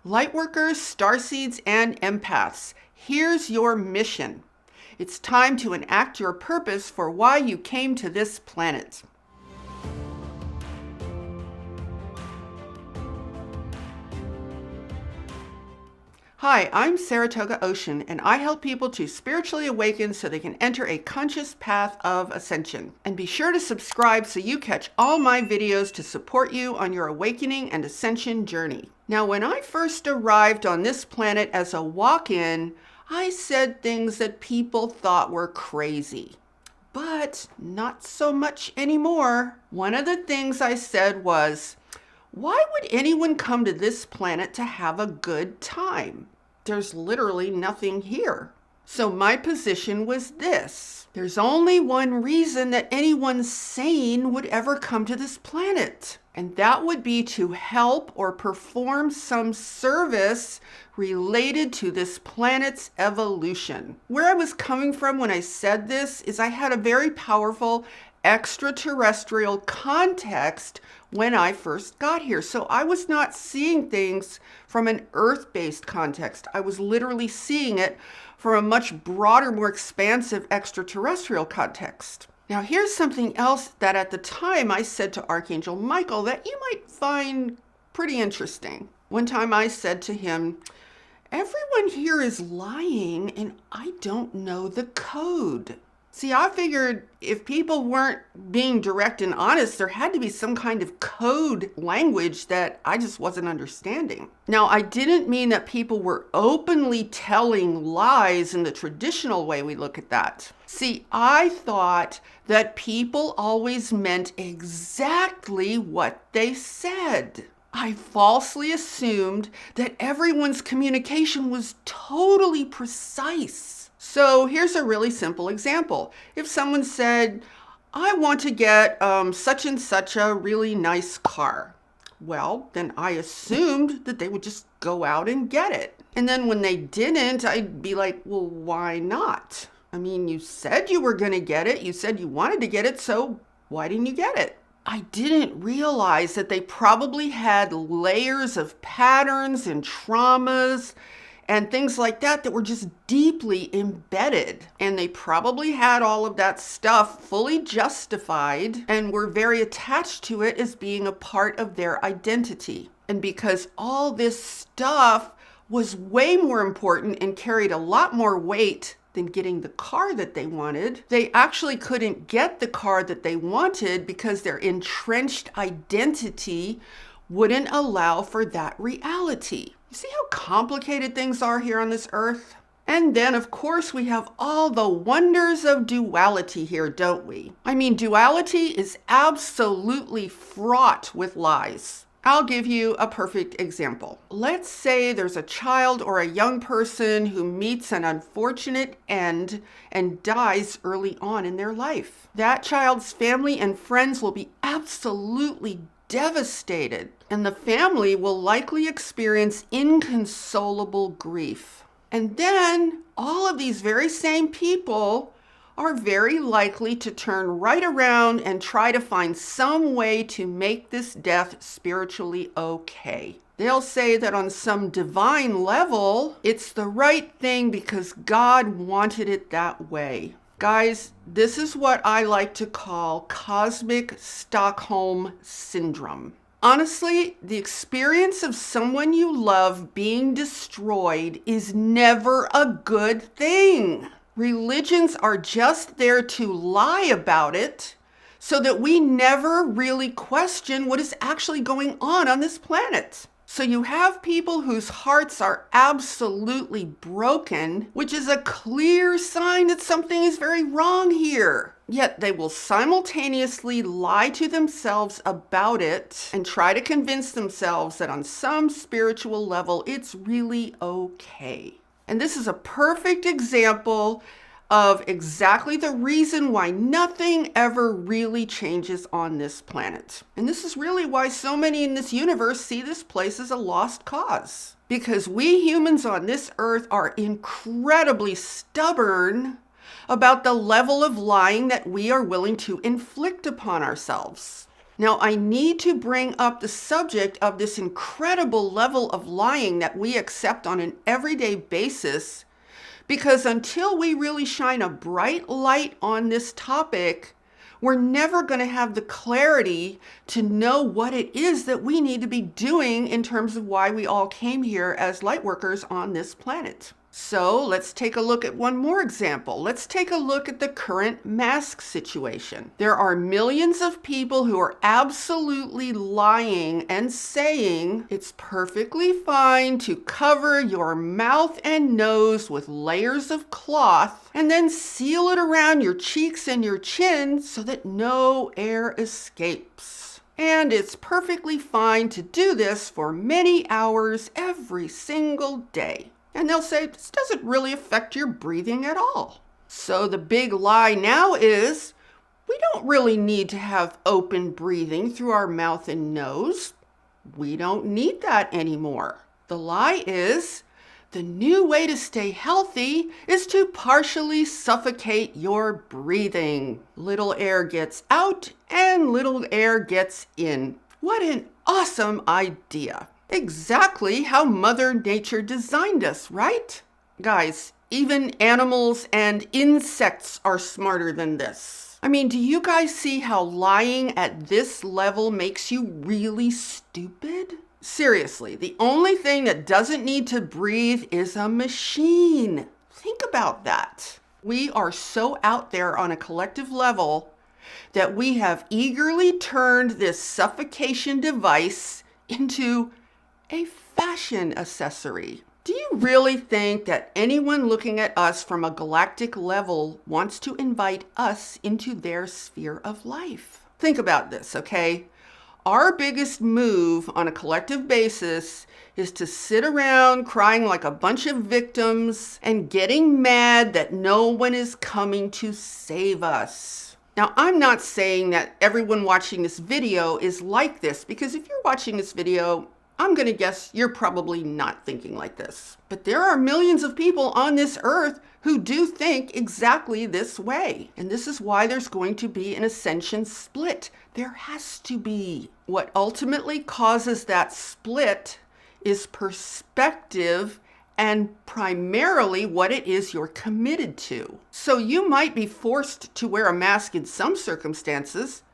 Lightworkers, starseeds, and empaths, here's your mission. It's time to enact your purpose for why you came to this planet. Hi, I'm Saratoga Ocean, and I help people to spiritually awaken so they can enter a conscious path of ascension. And be sure to subscribe so you catch all my videos to support you on your awakening and ascension journey. Now, when I first arrived on this planet as a walk-in, I said things that people thought were crazy. But not so much anymore. One of the things I said was, why would anyone come to this planet to have a good time? There's literally nothing here. So my position was this: there's only one reason that anyone sane would ever come to this planet, and that would be to help or perform some service related to this planet's evolution. Where I was coming from when I said this is I had a very powerful extraterrestrial context when I first got here. So I was not seeing things from an Earth-based context. I was literally seeing it from a much broader, more expansive extraterrestrial context. Now, here's something else that at the time I said to Archangel Michael that you might find pretty interesting. One time I said to him, everyone here is lying and I don't know the code. See, I figured if people weren't being direct and honest, there had to be some kind of code language that I just wasn't understanding. Now, I didn't mean that people were openly telling lies in the traditional way we look at that. See, I thought that people always meant exactly what they said. I falsely assumed that everyone's communication was totally precise. So here's a really simple example. If someone said, I want to get such and such a really nice car, well, then I assumed that they would just go out and get it. And then when they didn't, I'd be like, well, why not? I mean, you said you were going to get it. You said you wanted to get it, so why didn't you get it? I didn't realize that they probably had layers of patterns and traumas and things like that were just deeply embedded. And they probably had all of that stuff fully justified and were very attached to it as being a part of their identity. And because all this stuff was way more important and carried a lot more weight than getting the car that they wanted, they actually couldn't get the car that they wanted because their entrenched identity wouldn't allow for that reality. You see how complicated things are here on this earth? And then, of course, we have all the wonders of duality here, don't we? I mean, duality is absolutely fraught with lies. I'll give you a perfect example. Let's say there's a child or a young person who meets an unfortunate end and dies early on in their life. That child's family and friends will be absolutely devastated, and the family will likely experience inconsolable grief. And then all of these very same people are very likely to turn right around and try to find some way to make this death spiritually okay. They'll say that on some divine level, it's the right thing because God wanted it that way. Guys, this is what I like to call cosmic Stockholm syndrome. Honestly, the experience of someone you love being destroyed is never a good thing. Religions are just there to lie about it so that we never really question what is actually going on this planet. So you have people whose hearts are absolutely broken, which is a clear sign that something is very wrong here. Yet they will simultaneously lie to themselves about it and try to convince themselves that on some spiritual level, it's really okay. And this is a perfect example of exactly the reason why nothing ever really changes on this planet. And this is really why so many in this universe see this place as a lost cause. Because we humans on this earth are incredibly stubborn about the level of lying that we are willing to inflict upon ourselves. Now, I need to bring up the subject of this incredible level of lying that we accept on an everyday basis, because until we really shine a bright light on this topic, we're never going to have the clarity to know what it is that we need to be doing in terms of why we all came here as light workers on this planet. So let's take a look at one more example. Let's take a look at the current mask situation. There are millions of people who are absolutely lying and saying it's perfectly fine to cover your mouth and nose with layers of cloth and then seal it around your cheeks and your chin so that no air escapes. And it's perfectly fine to do this for many hours every single day. And they'll say, this doesn't really affect your breathing at all. So the big lie now is, we don't really need to have open breathing through our mouth and nose. We don't need that anymore. The lie is, the new way to stay healthy is to partially suffocate your breathing. Little air gets out and little air gets in. What an awesome idea. Exactly how Mother Nature designed us, right? Guys, even animals and insects are smarter than this. I mean, do you guys see how lying at this level makes you really stupid? Seriously, the only thing that doesn't need to breathe is a machine. Think about that. We are so out there on a collective level that we have eagerly turned this suffocation device into a fashion accessory. Do you really think that anyone looking at us from a galactic level wants to invite us into their sphere of life? Think about this, okay? Our biggest move on a collective basis is to sit around crying like a bunch of victims and getting mad that no one is coming to save us. Now, I'm not saying that everyone watching this video is like this, because if you're watching this video, I'm going to guess you're probably not thinking like this. But there are millions of people on this earth who do think exactly this way. And this is why there's going to be an ascension split. There has to be. What ultimately causes that split is perspective and primarily what it is you're committed to. So you might be forced to wear a mask in some circumstances,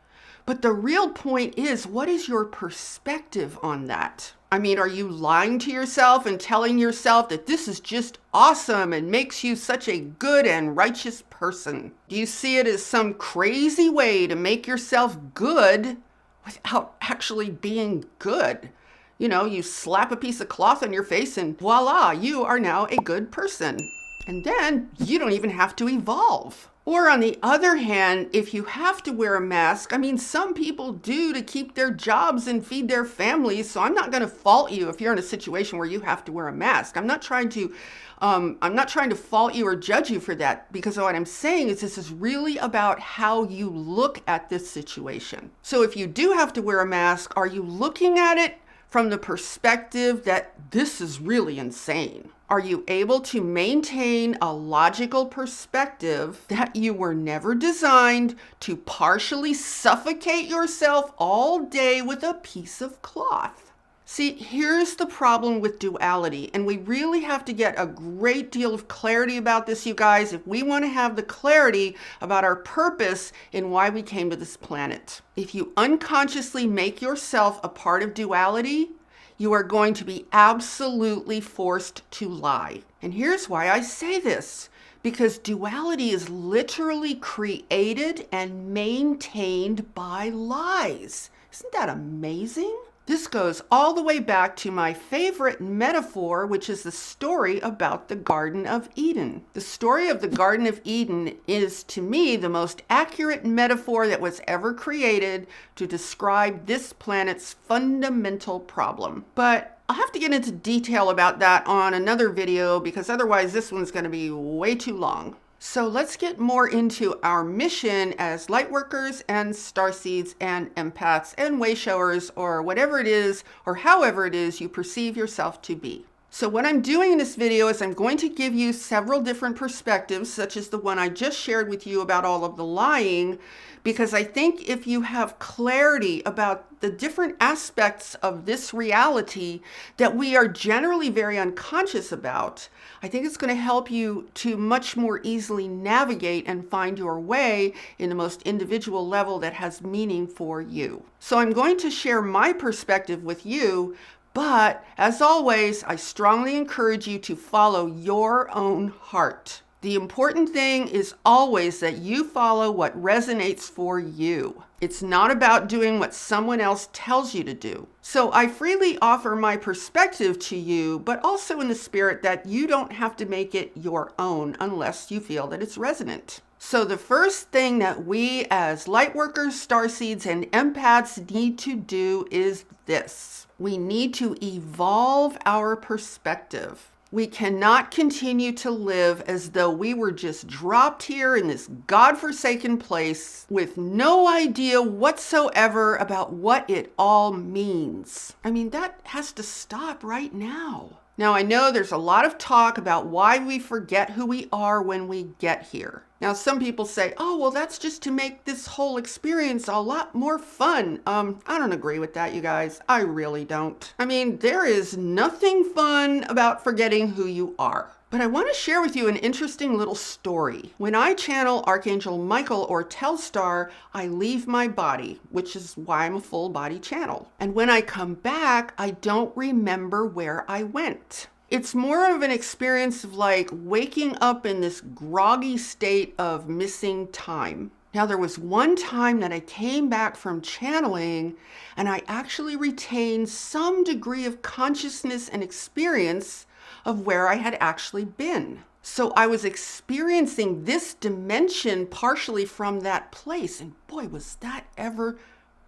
but the real point is, what is your perspective on that? I mean, are you lying to yourself and telling yourself that this is just awesome and makes you such a good and righteous person? Do you see it as some crazy way to make yourself good without actually being good? You know, you slap a piece of cloth on your face and voila, you are now a good person. And then you don't even have to evolve. Or on the other hand, if you have to wear a mask, I mean, some people do to keep their jobs and feed their families. So I'm not going to fault you if you're in a situation where you have to wear a mask. I'm not trying to fault you or judge you for that, because what I'm saying is this is really about how you look at this situation. So if you do have to wear a mask, are you looking at it from the perspective that this is really insane? Are you able to maintain a logical perspective that you were never designed to partially suffocate yourself all day with a piece of cloth? See, here's the problem with duality, and we really have to get a great deal of clarity about this, you guys, if we want to have the clarity about our purpose and why we came to this planet. If you unconsciously make yourself a part of duality, you are going to be absolutely forced to lie. And here's why I say this. Because duality is literally created and maintained by lies. Isn't that amazing? This goes all the way back to my favorite metaphor, which is the story about the Garden of Eden. The story of the Garden of Eden is, to me, the most accurate metaphor that was ever created to describe this planet's fundamental problem. But I'll have to get into detail about that on another video, because otherwise this one's going to be way too long. So let's get more into our mission as lightworkers and starseeds and empaths and wayshowers, or whatever it is, or however it is you perceive yourself to be. So what I'm doing in this video is I'm going to give you several different perspectives, such as the one I just shared with you about all of the lying, because I think if you have clarity about the different aspects of this reality that we are generally very unconscious about, I think it's going to help you to much more easily navigate and find your way in the most individual level that has meaning for you. So I'm going to share my perspective with you, but as always, I strongly encourage you to follow your own heart. The important thing is always that you follow what resonates for you. It's not about doing what someone else tells you to do. So I freely offer my perspective to you, but also in the spirit that you don't have to make it your own unless you feel that it's resonant. So the first thing that we as lightworkers, starseeds, and empaths need to do is this. We need to evolve our perspective. We cannot continue to live as though we were just dropped here in this godforsaken place with no idea whatsoever about what it all means. I mean, that has to stop right now. Now, I know there's a lot of talk about why we forget who we are when we get here. Now, some people say, oh, well, that's just to make this whole experience a lot more fun. I don't agree with that, you guys. I really don't. I mean, there is nothing fun about forgetting who you are. But I want to share with you an interesting little story. When I channel Archangel Michael or Telstar, I leave my body, which is why I'm a full body channel. And when I come back, I don't remember where I went. It's more of an experience of like waking up in this groggy state of missing time. Now, there was one time that I came back from channeling and I actually retained some degree of consciousness and experience of where I had actually been. So I was experiencing this dimension partially from that place. And boy, was that ever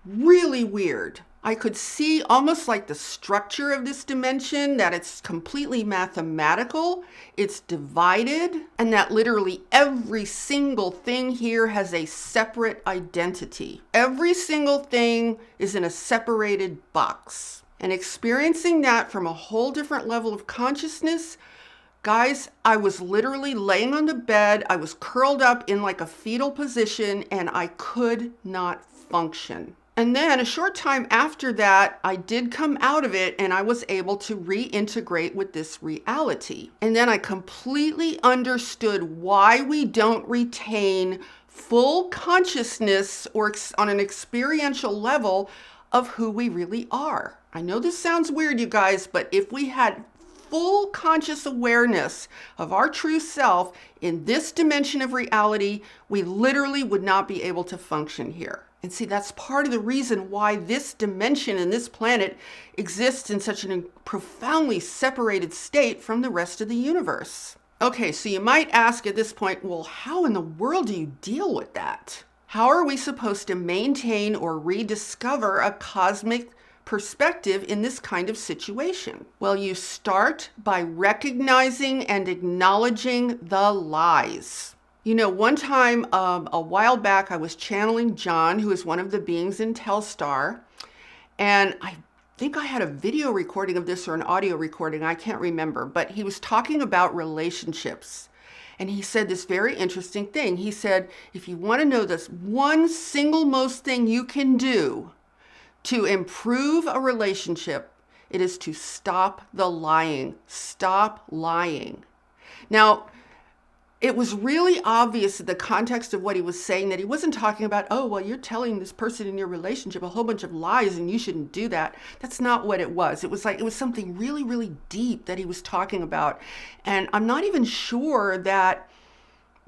really weird. I could see almost like the structure of this dimension, that it's completely mathematical, it's divided, and that literally every single thing here has a separate identity. Every single thing is in a separated box. And experiencing that from a whole different level of consciousness, guys, I was literally laying on the bed, I was curled up in like a fetal position, and I could not function. And then a short time after that, I did come out of it and I was able to reintegrate with this reality. And then I completely understood why we don't retain full consciousness or on an experiential level of who we really are. I know this sounds weird, you guys, but if we had full conscious awareness of our true self in this dimension of reality, we literally would not be able to function here. And see, that's part of the reason why this dimension and this planet exists in such a profoundly separated state from the rest of the universe. Okay, so you might ask at this point, well, how in the world do you deal with that? How are we supposed to maintain or rediscover a cosmic perspective in this kind of situation? Well, you start by recognizing and acknowledging the lies. You know, one time, a while back, I was channeling John, who is one of the beings in Telstar, and I think I had a video recording of this or an audio recording, I can't remember, but he was talking about relationships. And he said this very interesting thing. He said, if you want to know this one single most thing you can do to improve a relationship, it is to stop the lying. Stop lying. Now, it was really obvious in the context of what he was saying that he wasn't talking about, oh, well, you're telling this person in your relationship a whole bunch of lies and you shouldn't do that. That's not what it was. It was like, it was something really, really deep that he was talking about. And I'm not even sure that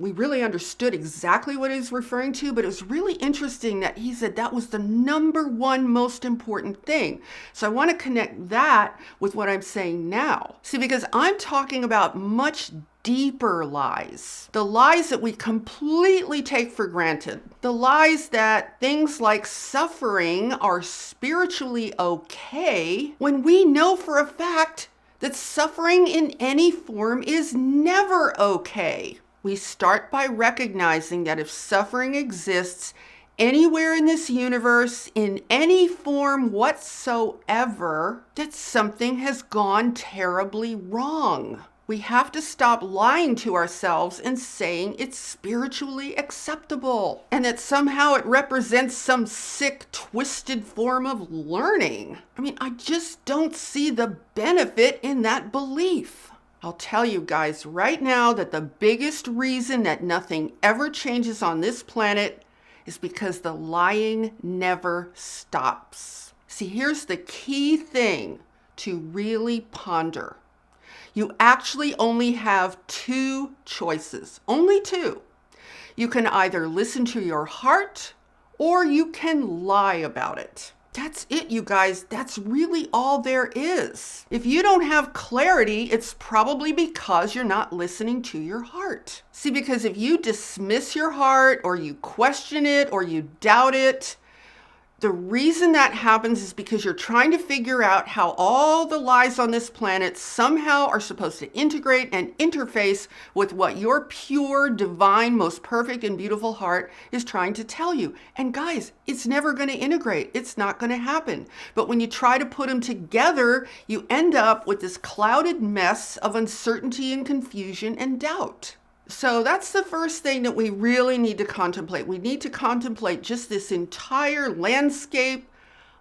we really understood exactly what he was referring to, but it was really interesting that he said that was the number one most important thing. So I want to connect that with what I'm saying now. See, because I'm talking about much deeper lies, the lies that we completely take for granted, the lies that things like suffering are spiritually okay, when we know for a fact that suffering in any form is never okay. We start by recognizing that if suffering exists, anywhere in this universe, in any form whatsoever, that something has gone terribly wrong. We have to stop lying to ourselves and saying it's spiritually acceptable and that somehow it represents some sick, twisted form of learning. I mean, I just don't see the benefit in that belief. I'll tell you guys right now that the biggest reason that nothing ever changes on this planet is because the lying never stops. See, here's the key thing to really ponder. You actually only have two choices, only two. You can either listen to your heart or you can lie about it. That's it, you guys. That's really all there is. If you don't have clarity, it's probably because you're not listening to your heart. See, because if you dismiss your heart or you question it or you doubt it, the reason that happens is because you're trying to figure out how all the lies on this planet somehow are supposed to integrate and interface with what your pure, divine, most perfect and beautiful heart is trying to tell you. And guys, it's never going to integrate. It's not going to happen. But when you try to put them together, you end up with this clouded mess of uncertainty and confusion and doubt. So that's the first thing that we really need to contemplate. We need to contemplate just this entire landscape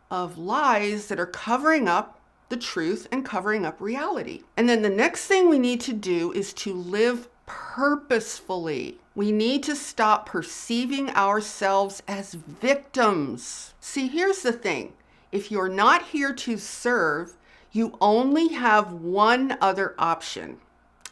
of lies that are covering up the truth and covering up reality. And then the next thing we need to do is to live purposefully. We need to stop perceiving ourselves as victims. See, here's the thing. If you're not here to serve, you only have one other option.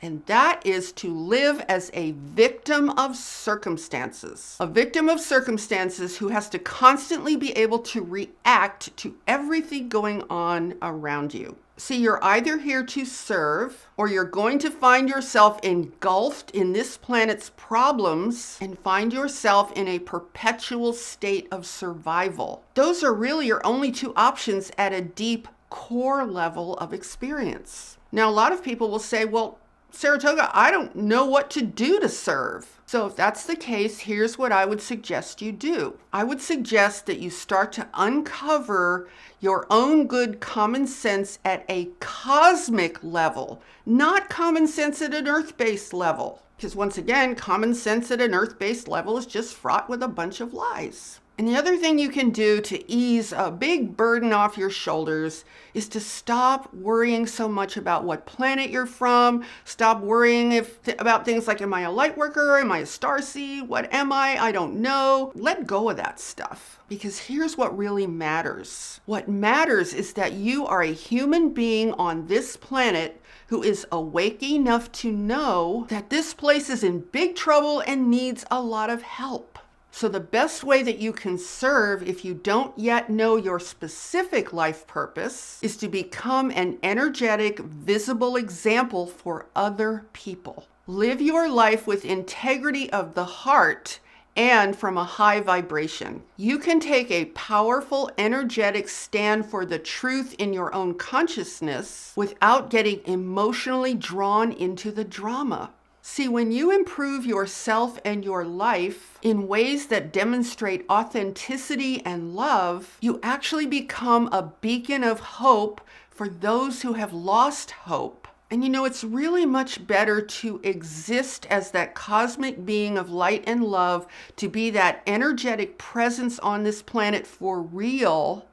And that is to live as a victim of circumstances. A victim of circumstances who has to constantly be able to react to everything going on around you. See, you're either here to serve or you're going to find yourself engulfed in this planet's problems and find yourself in a perpetual state of survival. Those are really your only two options at a deep core level of experience. Now, a lot of people will say, well, Saratoga, I don't know what to do to serve. So if that's the case, here's what I would suggest you do. I would suggest that you start to uncover your own good common sense at a cosmic level, not common sense at an earth-based level. Because once again, common sense at an earth-based level is just fraught with a bunch of lies. And the other thing you can do to ease a big burden off your shoulders is to stop worrying so much about what planet you're from. Stop worrying about things like, am I a lightworker? Am I a starseed? What am I? I don't know. Let go of that stuff. Because here's what really matters. What matters is that you are a human being on this planet who is awake enough to know that this place is in big trouble and needs a lot of help. So the best way that you can serve if you don't yet know your specific life purpose is to become an energetic, visible example for other people. Live your life with integrity of the heart and from a high vibration. You can take a powerful, energetic stand for the truth in your own consciousness without getting emotionally drawn into the drama. See, when you improve yourself and your life in ways that demonstrate authenticity and love, you actually become a beacon of hope for those who have lost hope. And you know, it's really much better to exist as that cosmic being of light and love, to be that energetic presence on this planet for real.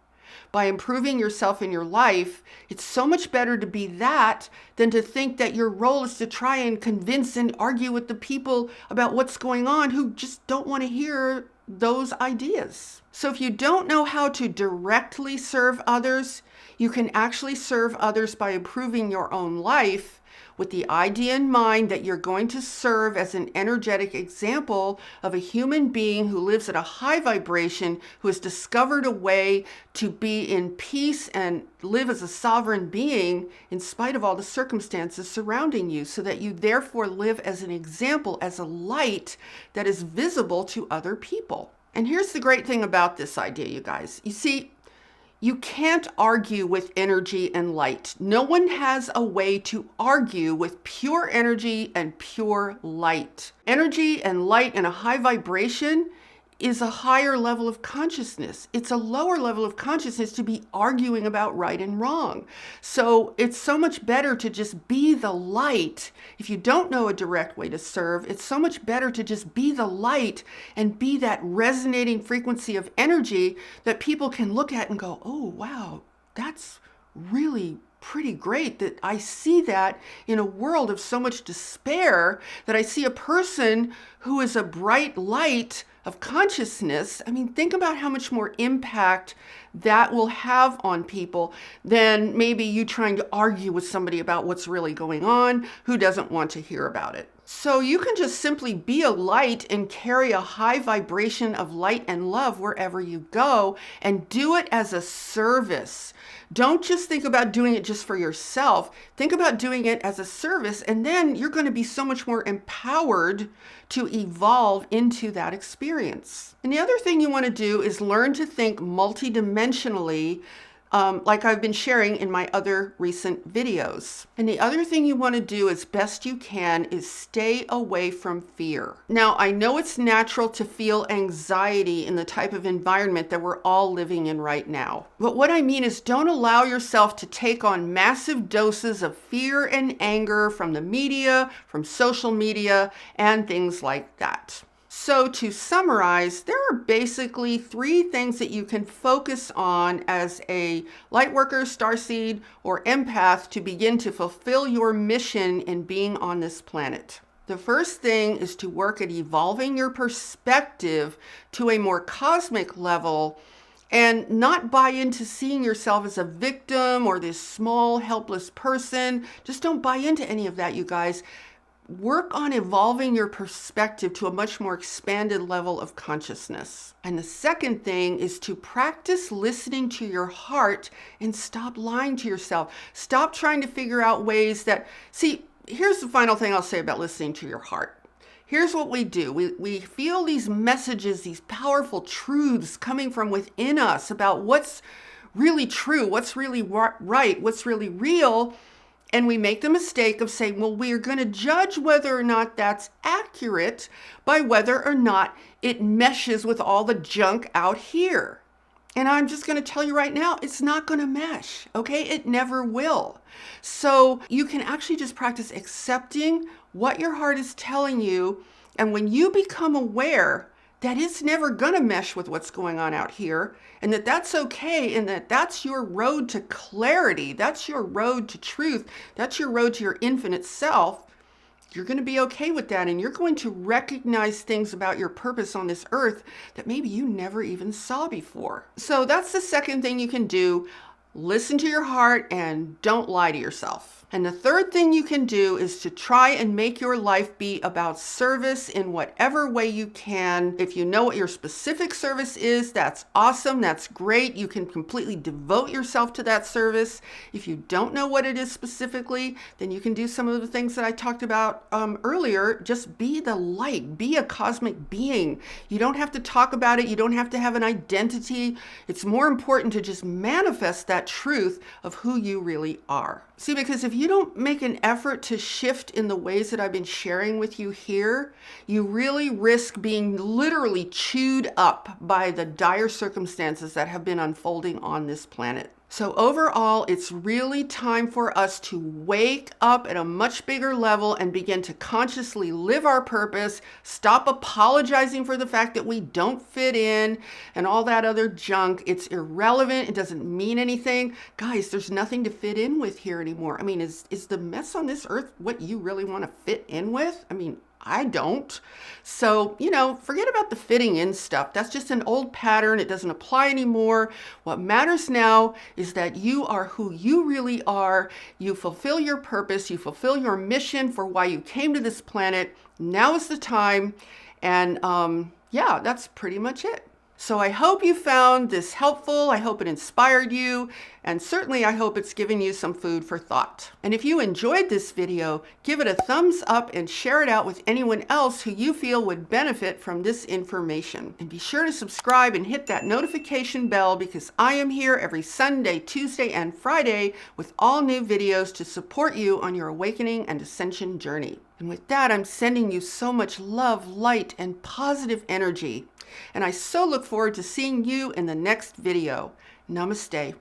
By improving yourself in your life, it's so much better to be that than to think that your role is to try and convince and argue with the people about what's going on who just don't want to hear those ideas. So if you don't know how to directly serve others, you can actually serve others by improving your own life with the idea in mind that you're going to serve as an energetic example of a human being who lives at a high vibration, who has discovered a way to be in peace and live as a sovereign being in spite of all the circumstances surrounding you, so that you therefore live as an example, as a light that is visible to other people. And here's the great thing about this idea, you guys. You see, you can't argue with energy and light. No one has a way to argue with pure energy and pure light. Energy and light in a high vibration is a higher level of consciousness. It's a lower level of consciousness to be arguing about right and wrong. So it's so much better to just be the light. If you don't know a direct way to serve, it's so much better to just be the light and be that resonating frequency of energy that people can look at and go, oh, wow, that's really pretty great that I see that in a world of so much despair, that I see a person who is a bright light of consciousness. I mean, think about how much more impact that will have on people than maybe you trying to argue with somebody about what's really going on who doesn't want to hear about it. So you can just simply be a light and carry a high vibration of light and love wherever you go, and do it as a service. Don't just think about doing it just for yourself. Think about doing it as a service, and then you're going to be so much more empowered to evolve into that experience. And the other thing you want to do is learn to think multidimensionally, like I've been sharing in my other recent videos. And the other thing you want to do as best you can is stay away from fear. Now, I know it's natural to feel anxiety in the type of environment that we're all living in right now. But what I mean is, don't allow yourself to take on massive doses of fear and anger from the media, from social media, and things like that. So to summarize, there are basically 3 things that you can focus on as a lightworker, starseed, or empath to begin to fulfill your mission in being on this planet. The first thing is to work at evolving your perspective to a more cosmic level and not buy into seeing yourself as a victim or this small, helpless person. Just don't buy into any of that, you guys. Work on evolving your perspective to a much more expanded level of consciousness. And the second thing is to practice listening to your heart and stop lying to yourself. Stop trying to figure out ways that, see, here's the final thing I'll say about listening to your heart. Here's what we do. We feel these messages, these powerful truths coming from within us about what's really true, what's really right, what's really real. And we make the mistake of saying, well, we are going to judge whether or not that's accurate by whether or not it meshes with all the junk out here. And I'm just going to tell you right now, it's not going to mesh, okay? It never will. So you can actually just practice accepting what your heart is telling you. And when you become aware that it's never going to mesh with what's going on out here, and that that's okay, and that that's your road to clarity, that's your road to truth, that's your road to your infinite self, you're going to be okay with that, and you're going to recognize things about your purpose on this earth that maybe you never even saw before. So that's the second thing you can do. Listen to your heart and don't lie to yourself. And the third thing you can do is to try and make your life be about service in whatever way you can. If you know what your specific service is, that's awesome. That's great. You can completely devote yourself to that service. If you don't know what it is specifically, then you can do some of the things that I talked about earlier. Just be the light. Be a cosmic being. You don't have to talk about it. You don't have to have an identity. It's more important to just manifest that truth of who you really are. See, because if you don't make an effort to shift in the ways that I've been sharing with you here, you really risk being literally chewed up by the dire circumstances that have been unfolding on this planet. So overall, it's really time for us to wake up at a much bigger level and begin to consciously live our purpose, stop apologizing for the fact that we don't fit in and all that other junk. It's irrelevant. It doesn't mean anything. Guys, there's nothing to fit in with here anymore. I mean, is the mess on this earth what you really want to fit in with? I mean, I don't. So, forget about the fitting in stuff. That's just an old pattern. It doesn't apply anymore. What matters now is that you are who you really are. You fulfill your purpose. You fulfill your mission for why you came to this planet. Now is the time. And yeah, that's pretty much it. So I hope you found this helpful. I hope it inspired you. And certainly I hope it's given you some food for thought. And if you enjoyed this video, give it a thumbs up and share it out with anyone else who you feel would benefit from this information. And be sure to subscribe and hit that notification bell, because I am here every Sunday, Tuesday, and Friday with all new videos to support you on your awakening and ascension journey. And with that, I'm sending you so much love, light, and positive energy. And I so look forward to seeing you in the next video. Namaste.